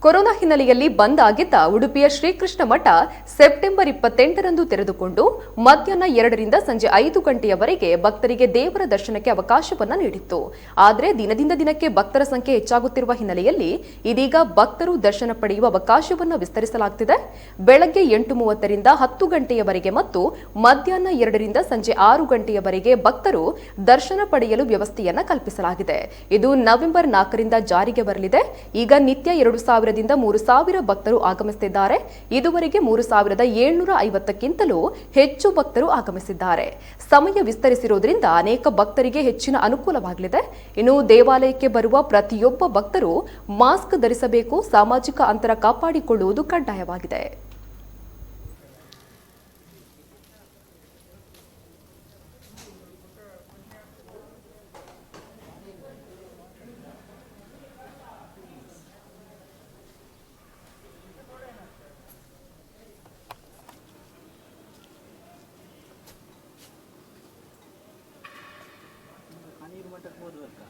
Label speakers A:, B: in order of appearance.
A: Corona ಹಿನ್ನೆಲೆಯಲ್ಲಿ ಬಂದ್ ಆಗಿದ್ದ ಉಡುಪಿಯ ಶ್ರೀಕೃಷ್ಣ ಮಠ ಸೆಪ್ಟೆಂಬರ್ 28ರಂದು ತೆರೆದುಕೊಂಡು ಮಧ್ಯಾಹ್ನ 2ರಿಂದ ಸಂಜೆ 5 ಗಂಟೆಯವರೆಗೆ ಭಕ್ತರಿಗೆ ದೇವರ ದರ್ಶನಕ್ಕೆ ಅವಕಾಶವನ್ನ ನೀಡಿತ್ತು. ಆದರೆ ದಿನದಿಂದ ದಿನಕ್ಕೆ ಭಕ್ತರ ಸಂಖ್ಯೆ ಹೆಚ್ಚಾಗುತ್ತಿರುವ ಹಿನ್ನೆಲೆಯಲ್ಲಿ ಇದೀಗ ಭಕ್ತರು ದರ್ಶನ ಪಡೆಯುವ ಅವಕಾಶವನ್ನು ವಿಸ್ತರಿಸಲಾಗುತ್ತಿದೆ. ಬೆಳಗ್ಗೆ 8:30ರಿಂದ 10 ಗಂಟೆಯವರೆಗೆ ಮತ್ತು ಮಧ್ಯಾಹ್ನ 2ರಿಂದ ಸಂಜೆ 6 ಗಂಟೆಯವರೆಗೆ ಭಕ್ತರು ದರ್ಶನ ಪಡೆಯಲು ವ್ಯವಸ್ಥೆಯನ್ನ ಕಲ್ಪಿಸಲಾಗಿದೆ. ಇದು ನವೆಂಬರ್ 4ರಿಂದ ಜಾರಿಗೆ ಬರಲಿದೆ. ಈಗ ನಿತ್ಯ 2,000 ದಿಂದ 3,000 ಭಕ್ತರು ಆಗಮಿಸುತ್ತಿದ್ದಾರೆ. ಇದುವರೆಗೆ 3,750ಕ್ಕಿಂತಲೂ ಹೆಚ್ಚು ಭಕ್ತರು ಆಗಮಿಸಿದ್ದಾರೆ. ಸಮಯ ವಿಸ್ತರಿಸಿರುವುದರಿಂದ ಅನೇಕ ಭಕ್ತರಿಗೆ ಹೆಚ್ಚಿನ ಅನುಕೂಲವಾಗಲಿದೆ. ಇನ್ನು ದೇವಾಲಯಕ್ಕೆ ಬರುವ ಪ್ರತಿಯೊಬ್ಬ ಭಕ್ತರು ಮಾಸ್ಕ್ ಧರಿಸಬೇಕು, ಸಾಮಾಜಿಕ ಅಂತರ ಕಾಪಾಡಿಕೊಳ್ಳುವುದು ಕಡ್ಡಾಯವಾಗಿದೆ.
B: ನೀರು ಮಟ್ಟಕ್ಕೆ ಹೋದ್ವಲ್ಲ